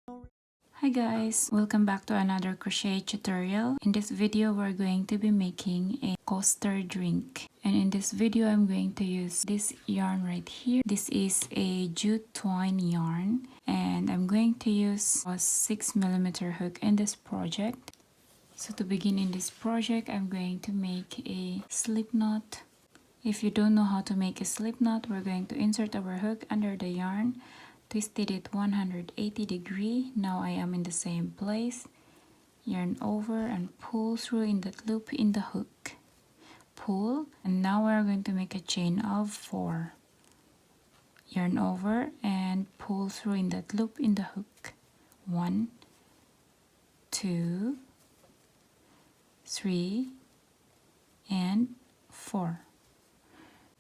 Hi guys, welcome back to another crochet tutorial. In this video we're going to be making a coaster drink, and in this video I'm going to use this yarn right here. This is a jute twine yarn, and I'm going to use a 6mm hook in this project. So to begin in this project, I'm going to make a slip knot. If you don't know how to make a slip knot, we're going to insert our hook under the yarn, twisted it 180 degree. Now I am in the same place. Yarn over and pull through in that loop in the hook. Pull, and now we're going to make a chain of 4. Yarn over and pull through in that loop in the hook. 1, 2, 3, and 4.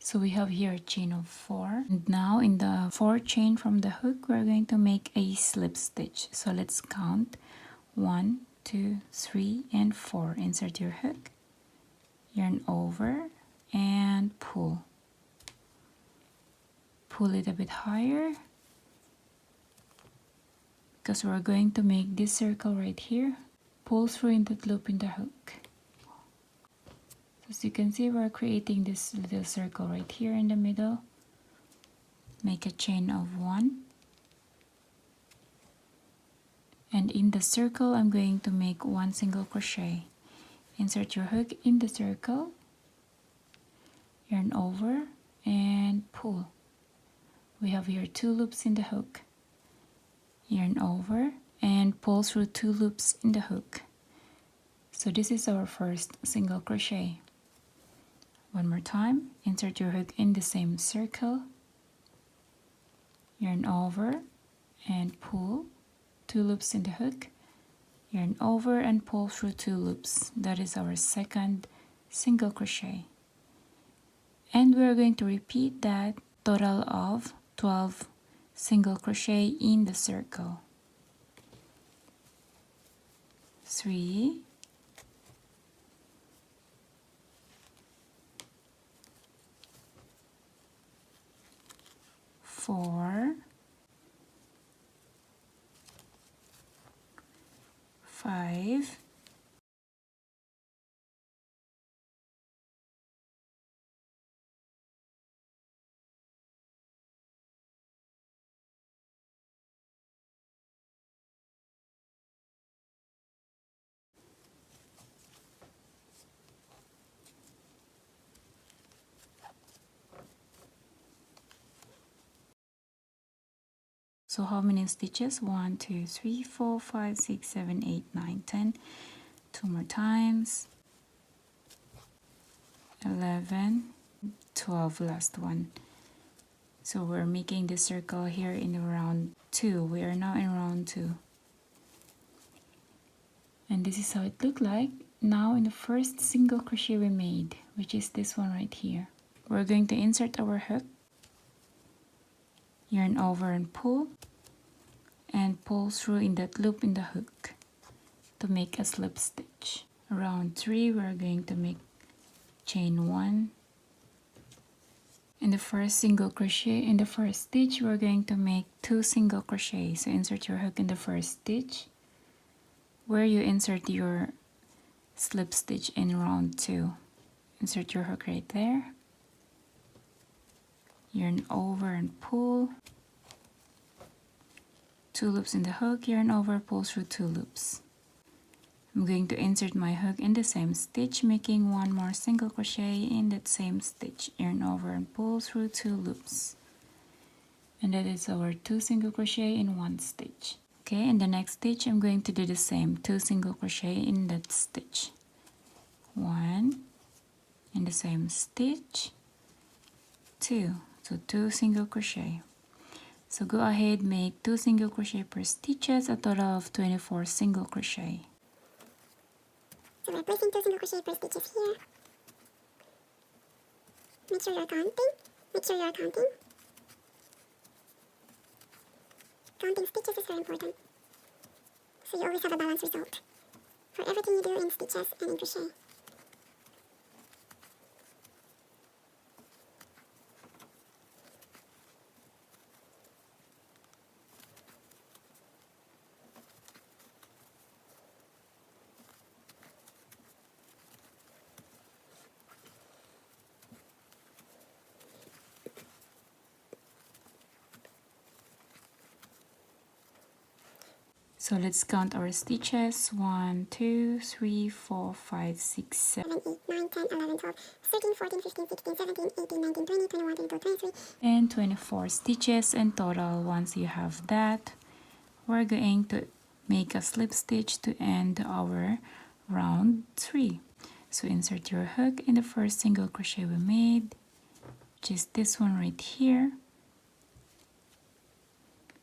So we have here a chain of 4. And now in the 4th chain from the hook, we're going to make a slip stitch. So let's count 1, 2, 3, and 4. Insert your hook, yarn over, and pull. Pull it a bit higher because we're going to make this circle right here. Pull through in that loop in the hook. As you can see, we're creating this little circle right here in the middle. Make a chain of 1. And in the circle, I'm going to make 1 single crochet. Insert your hook in the circle, yarn over, and pull. We have here 2 loops in the hook. Yarn over and pull through 2 loops in the hook. So this is our first single crochet. One more time, insert your hook in the same circle, yarn over and pull 2 loops in the hook, yarn over and pull through 2 loops. That is our second single crochet. And we're going to repeat that total of 12 single crochet in the circle. 3, 4, 5, So how many stitches? 1, 2, 3, 4, 5, 6, 7, 8, 9, 10. 2 more times. 11, 12, last one. So we're making this circle here in round 2. We are now in round 2. And this is how it looked like now in the first single crochet we made, which is this one right here. We're going to insert our hook, yarn over and pull through in that loop in the hook to make a slip stitch. Round 3, we're going to make chain 1. In the first single crochet, in the first stitch, we're going to make 2 single crochets. So insert your hook in the first stitch where you insert your slip stitch in round 2. Insert your hook right there, yarn over and pull 2 loops in the hook, yarn over, pull through 2 loops. I'm going to insert my hook in the same stitch, making 1 more single crochet in that same stitch, yarn over and pull through 2 loops. And that is our 2 single crochet in 1 stitch. Okay, in the next stitch I'm going to do the same, 2 single crochet in that stitch. 1 in the same stitch, 2. So 2 single crochet. So go ahead, make 2 single crochet per stitches, a total of 24 single crochet. So we're placing 2 single crochet per stitches here. Make sure you're counting. Counting stitches is very important, so you always have a balanced result for everything you do in stitches and in crochet. So let's count our stitches. 1, 2, 3, 4, 5, 6, 7, 7, 8, 9, 10, 11, 12, 13, 14, 15, 16, 17, 18, 19, 20, 21, 22, 23. and 24 stitches in total. Once you have that, we're going to make a slip stitch to end our round 3. So insert your hook in the first single crochet we made, which is this one right here.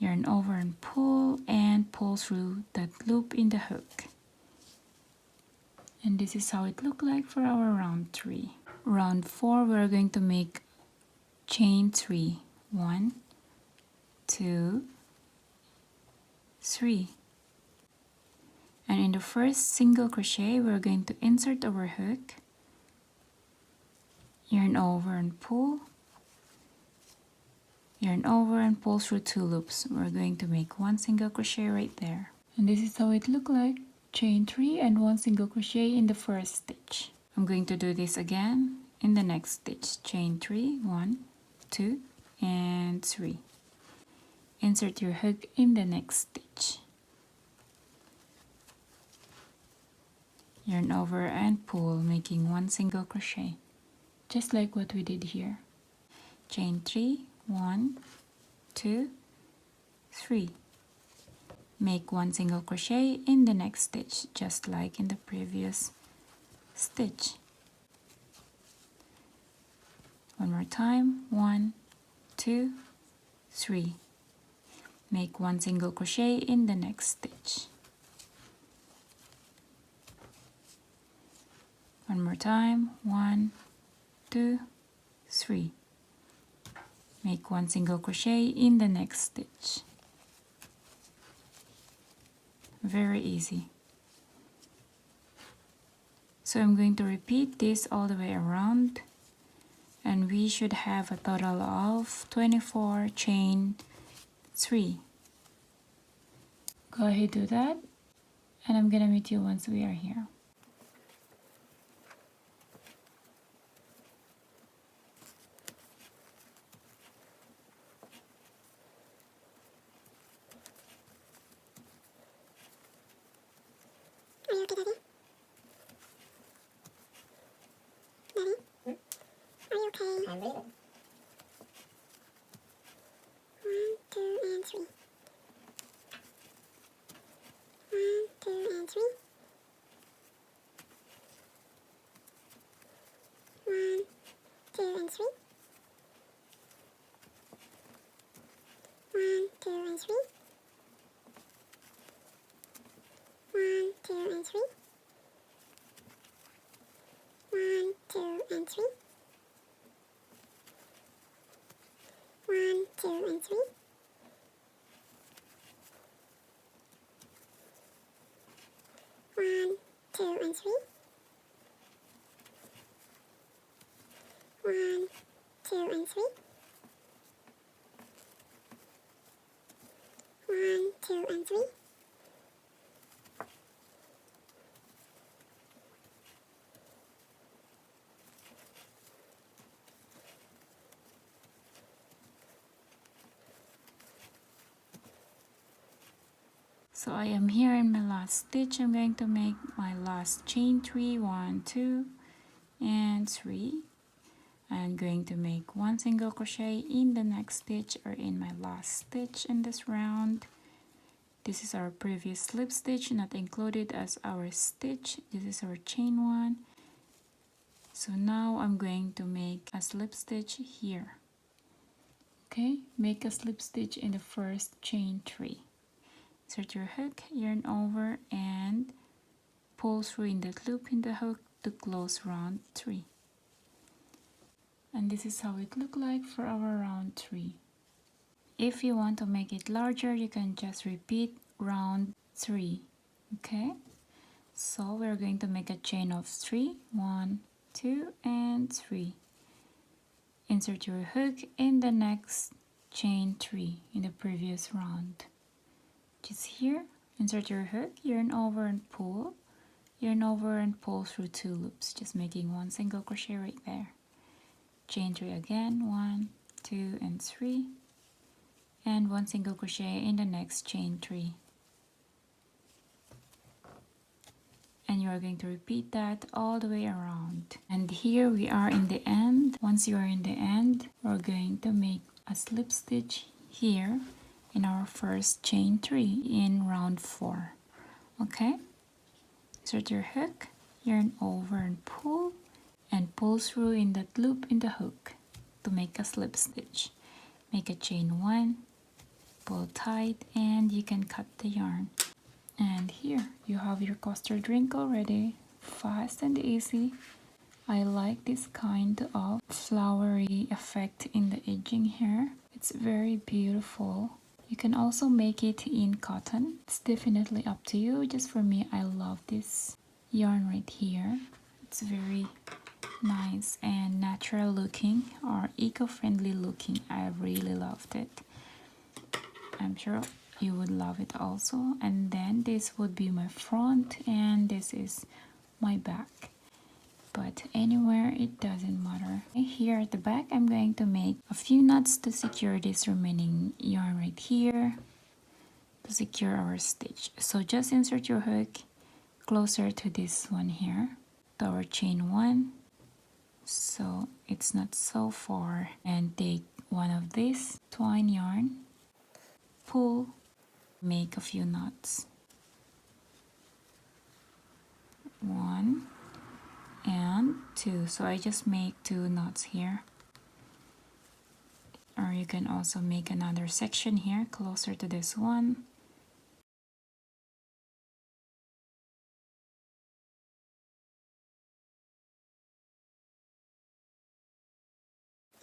Yarn over and pull through that loop in the hook. And this is how it looked like for our round 3. Round 4, we're going to make chain 3. 1, 2, 3. And in the first single crochet, we're going to insert our hook, yarn over and pull, yarn over and pull through 2 loops. We're going to make 1 single crochet right there. And this is how it looked like. Chain 3 and 1 single crochet in the first stitch. I'm going to do this again in the next stitch. Chain 3, 1, 2, and 3. Insert your hook in the next stitch. Yarn over and pull, making 1 single crochet, just like what we did here. Chain 3, 1, 2, 3. Make 1 single crochet in the next stitch, just like in the previous stitch. One more time. 1, 2, 3. Make 1 single crochet in the next stitch. One more time. 1, 2, 3. Make 1 single crochet in the next stitch. Very easy. So I'm going to repeat this all the way around, and we should have a total of 24 chain 3. Go ahead, do that, and I'm gonna meet you once we are here. Are you okay, Daddy? Daddy? Are you okay? I'm reading. 1, 2, and 3. 1, 2, and 3. 1, 2, and 3. 1, 2, and 3. 1, 2, and 3. 1, 2, and 3. 1, 2, and 3. 1, 2, and 3. 1, 2, and 3. 1, 2, and 3. So I am here in my last stitch. I'm going to make my last chain 3, 1, 2, and 3. I'm going to make 1 single crochet in the next stitch, or in my last stitch in this round. This is our previous slip stitch, not included as our stitch. This is our chain 1. So now I'm going to make a slip stitch here. Okay, make a slip stitch in the first chain 3. Insert your hook, yarn over, and pull through in that loop in the hook to close round 3. And this is how it looked like for our round 3. If you want to make it larger, you can just repeat round 3. Okay, so we're going to make a chain of 3, 1, 2, and 3. Insert your hook in the next chain 3 in the previous round. Just here, insert your hook, yarn over and pull, yarn over and pull through 2 loops, just making 1 single crochet right there. Chain 3 again, 1, 2, and 3, and 1 single crochet in the next chain 3. you're going to repeat that all the way around. And here we are in the end. Once you are in the end, we're going to make a slip stitch here in our first chain 3 in round 4. Okay, insert your hook, yarn over and pull through in that loop in the hook to make a slip stitch. Make a chain 1, pull tight, and you can cut the yarn. And here you have your coaster drink already, fast and easy. I like this kind of flowery effect in the edging here. It's very beautiful. You can also make it in cotton. It's definitely up to you. Just for me, I love this yarn right here. It's very nice and natural looking or eco-friendly looking. I really loved it. I'm sure you would love it also. And then this would be my front and this is my back. But anywhere it doesn't matter. Here at the back, I'm going to make a few knots to secure this remaining yarn right here to secure our stitch. So just insert your hook closer to this one here, to our chain 1, so it's not so far, and take one of these twine yarn, pull, make a few knots. 1 and 2. So I just make 2 knots here, or you can also make another section here closer to this one.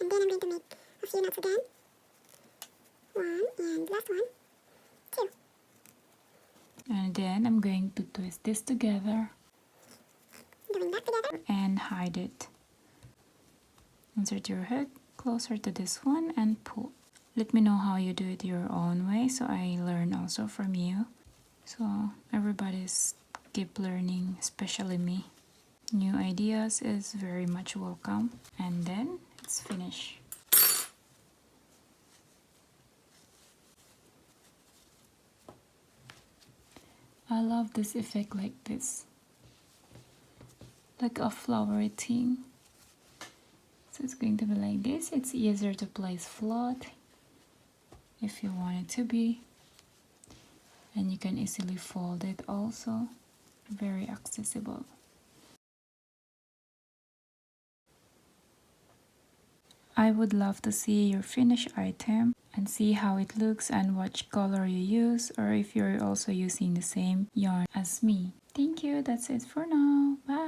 And then I'm going to make a few knots again. 1 and last one, 2. And then I'm going to twist this together, Doing that together. and hide it. Insert your hook closer to this one and pull. Let me know how you do it your own way, so I learn also from you. So everybody's keep learning, especially me. New ideas is very much welcome. And then it's finished. I love this effect like this, like a flowery thing. So it's going to be like this. It's easier to place flat if you want it to be, and you can easily fold it also. Very accessible. I would love to see your finished item and see how it looks and what color you use, or if you're also using the same yarn as me. Thank you, that's it for now. Bye.